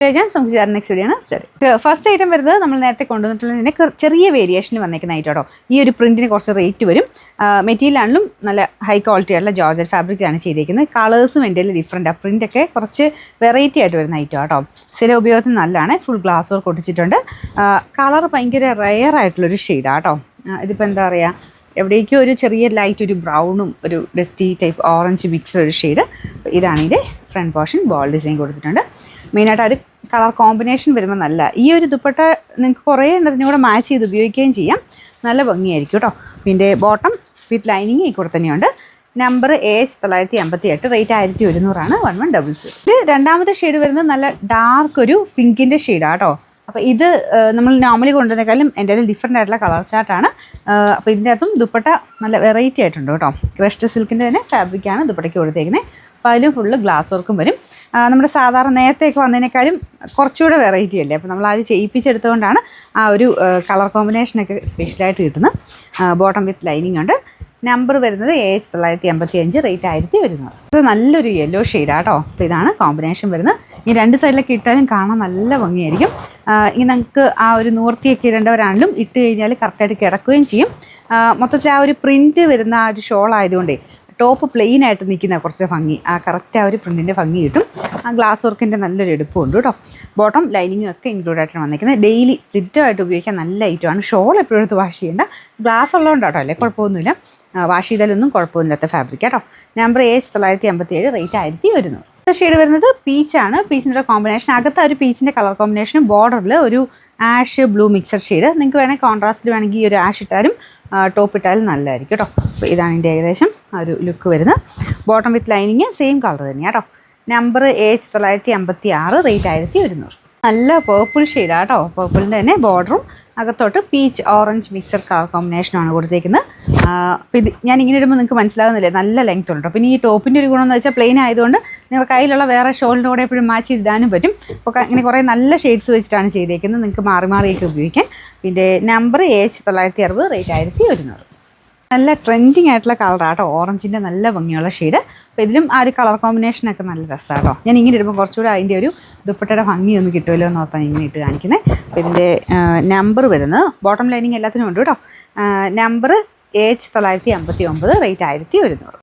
നമുക്ക് next video ആണ് start. First item വരുന്നത് നമ്മൾ നേരത്തെ കൊണ്ടുവന്നിട്ടുള്ളതിൻ്റെ ചെറിയ വേരിയേഷനിൽ വന്നേക്കുന്ന ഐറ്റം കേട്ടോ. ഈ ഒരു പ്രിൻറ്റിന് കുറച്ച് റേറ്റ് വരും. മെറ്റീരിയലാണെങ്കിലും നല്ല ഹൈ ക്വാളിറ്റി ആയിട്ടുള്ള ജോർജറ്റ് ഫാബ്രിക്കാണ് ചെയ്തിരിക്കുന്നത്. കളേഴ്സും എൻ്റെ ഡിഫറൻറ്റ്. പ്രിൻ്റൊക്കെ കുറച്ച് വെറൈറ്റി ആയിട്ട് വരുന്ന ഐറ്റം കേട്ടോ. ചില ഉപയോഗത്തിന് നല്ലതാണ്. ഫുൾ ഗ്ലാസ് വർക്ക് ഒട്ടിച്ചിട്ടുണ്ട്. കളർ ഭയങ്കര റെയർ ആയിട്ടുള്ളൊരു ഷെയ്ഡാണ് കേട്ടോ. ഇതിപ്പോൾ എന്താ പറയുക, എവിടേക്കും ഒരു ചെറിയ ലൈറ്റ് ഒരു ബ്രൗണും ഒരു ഡസ്റ്റി ടൈപ്പ് ഓറഞ്ച് മിക്സ്ഡ് ഒരു ഷെയ്ഡ്. ഇതാണ് ഇതിൻ്റെ ഫ്രണ്ട് പോർഷൻ. ബോൾ ഡിസൈൻ കൊടുത്തിട്ടുണ്ട്. മെയിനായിട്ട് ഒരു കളർ കോമ്പിനേഷൻ വരുമ്പോൾ നല്ല. ഈ ഒരു ദുപ്പട്ട നിങ്ങൾക്ക് കുറേ എണ്ണത്തിനും കൂടെ മാച്ച് ചെയ്ത് ഉപയോഗിക്കുകയും ചെയ്യാം. നല്ല ഭംഗിയായിരിക്കും കേട്ടോ. പിന്നെ ബോട്ടം വിത്ത് ലൈനിങ് ഈ കൂടെ തന്നെയുണ്ട്. Number AH958, rate 1100 1100. ഇത് രണ്ടാമത്തെ ഷെയ്ഡ് വരുന്നത് നല്ല ഡാർക്ക് ഒരു പിങ്കിൻ്റെ ഷെയ്ഡാണ് കേട്ടോ. അപ്പോൾ ഇത് നമ്മൾ നോർമലി കൊണ്ടുവന്നേക്കാളും എൻ്റെ ഡിഫറെൻ്റ് ആയിട്ടുള്ള കളർ ചാർട്ടാണ്. അപ്പോൾ ഇതിൻ്റെ അകത്തും ദുപ്പട്ട നല്ല വെറൈറ്റി ആയിട്ടുണ്ട് കേട്ടോ. ക്രഷ്ഡ് സിൽക്കിൻ്റെ തന്നെ ഫാബ്രിക്കാണ് ദുപ്പട്ടയ്ക്ക് കൊടുത്തേക്കുന്നത്. അപ്പോൾ അതിലും ഫുള്ള് ഗ്ലാസ് വർക്കും വരും. നമ്മുടെ സാധാരണ നേരത്തെയൊക്കെ വന്നതിനേക്കാളും കുറച്ചുകൂടെ വെറൈറ്റി അല്ലേ. അപ്പോൾ നമ്മൾ അത് ചെയ്യിപ്പിച്ചെടുത്തുകൊണ്ടാണ് ആ ഒരു കളർ കോമ്പിനേഷനൊക്കെ സ്പെഷ്യലായിട്ട് കിട്ടുന്നത്. ബോട്ടം വിത്ത് ലൈനിങ് ഉണ്ട്. നമ്പർ വരുന്നത് AH955, റേറ്റ് 1100. ഇത് നല്ലൊരു യെല്ലോ ഷെയ്ഡാണ് കേട്ടോ. അപ്പോൾ ഇതാണ് കോമ്പിനേഷൻ വരുന്നത്. ഈ രണ്ട് സൈഡിലൊക്കെ ഇട്ടാലും കാണാൻ നല്ല ഭംഗിയായിരിക്കും. ഇനി നമുക്ക് ആ ഒരു നൂർത്തിയൊക്കെ ഇടേണ്ടവരാണെങ്കിലും ഇട്ട് കഴിഞ്ഞാൽ കറക്റ്റായിട്ട് കിടക്കുകയും ചെയ്യും. മൊത്തത്തിൽ ആ ഒരു പ്രിൻറ്റ് വരുന്ന ആ ഒരു ഷോൾ ആയതുകൊണ്ടേ ടോപ്പ് പ്ലെയിൻ ആയിട്ട് നിൽക്കുന്ന കുറച്ച് ഭംഗി, ആ കറക്റ്റ് ആ ഒരു പ്രിൻറ്റിൻ്റെ ഭംഗി കിട്ടും. ആ ഗ്ലാസ് വർക്കിൻ്റെ നല്ലൊരു എടുപ്പുണ്ട് കേട്ടോ. ബോട്ടം ലൈനിങ്ങും ഒക്കെ ഇൻക്ലൂഡ് ആയിട്ടാണ് വന്നിരിക്കുന്നത്. ഡെയിലി സ്ഥിരമായിട്ട് ഉപയോഗിക്കാൻ നല്ല ഐറ്റമാണ്. ഷോൾ എപ്പോഴും എടുത്ത് വാഷ് ചെയ്യേണ്ട. ഗ്ലാസ് ഉള്ളതുകൊണ്ടാട്ടോ അല്ലേ, കുഴപ്പമൊന്നുമില്ല. വാഷ് ചെയ്താലൊന്നും കുഴപ്പമൊന്നുമില്ലാത്ത ഫാബ്രിക് കേട്ടോ. Number AH957, rate 1100. ഷെയ്ഡ് വരുന്നത് പീച്ചാണ്. പീച്ചിൻ്റെ കോമ്പിനേഷൻ, അകത്ത് ഒരു പീച്ചിൻ്റെ കളർ കോമ്പിനേഷൻ, ബോർഡറിൽ ഒരു ആഷ് ബ്ലൂ മിക്സഡ് ഷെയ്ഡ്. നിങ്ങൾക്ക് വേണമെങ്കിൽ കോൺട്രാസ്റ്റിൽ വേണമെങ്കിൽ ഈ ഒരു ആഷ് ഇട്ടാലും ടോപ്പ് ഇട്ടാലും നല്ലതായിരിക്കും കേട്ടോ. അപ്പോൾ ഇതാണ് ഇതിൻ്റെ ഏകദേശം ഒരു ലുക്ക് വരുന്നത്. Bottom with lining same colour തന്നെയാണ് കേട്ടോ. Number AH956, rate 1100. നല്ല പേർപ്പിൾ ഷെയ്ഡാണ് കേട്ടോ. പേർപ്പിളിൻ്റെ തന്നെ ബോർഡറും അകത്തോട്ട് പീച്ച് ഓറഞ്ച് മിക്സഡ് കളർ കോമ്പിനേഷനാണ് കൊടുത്തേക്കുന്നത്. അപ്പോൾ ഇത് ഞാൻ ഇങ്ങനെ ഇടുമ്പോൾ നിങ്ങൾക്ക് മനസ്സിലാകുന്നില്ലേ, നല്ല ലെങ്ത് ഉണ്ട്. പിന്നെ ഈ ടോപ്പിൻ്റെ ഒരു ഗുണമെന്ന് വെച്ചാൽ പ്ലെയിൻ ആയതുകൊണ്ട് നിങ്ങളുടെ കയ്യിലുള്ള വേറെ ഷോളിൻ്റെ കൂടെ എപ്പോഴും മാച്ച് ചെയ്തിടാനും പറ്റും. അപ്പോൾ ഇങ്ങനെ കുറേ നല്ല ഷെയ്ഡ്സ് വെച്ചിട്ടാണ് ചെയ്തേക്കുന്നത്. നിങ്ങൾക്ക് മാറി മാറിയൊക്കെ ഉപയോഗിക്കാം. പിന്നെ നമ്പർ AH960, റേറ്റ് 1100. നല്ല ട്രെൻഡിങ് ആയിട്ടുള്ള കളറാണ് കേട്ടോ. ഓറഞ്ചിൻ്റെ നല്ല ഭംഗിയുള്ള ഷെയ്ഡ്. അപ്പോൾ ഇതിലും ആ ഒരു കളർ കോമ്പിനേഷനൊക്കെ നല്ല രസമാണ് കേട്ടോ. ഞാൻ ഇങ്ങനെ ഇടുമ്പോൾ കുറച്ചുകൂടെ അതിൻ്റെ ഒരു ദുപ്പട്ടയുടെ ഭംഗി ഒന്ന് കിട്ടുമല്ലോ എന്ന് ഓർത്താണ് ഇങ്ങനെ ഇട്ട് കാണിക്കുന്നത്. അപ്പോൾ ഇതിൻ്റെ നമ്പർ വരുന്നത് ബോട്ടം ലൈനിങ് എല്ലാത്തിനും ഉണ്ട് കേട്ടോ. Number AH959, rate 1100.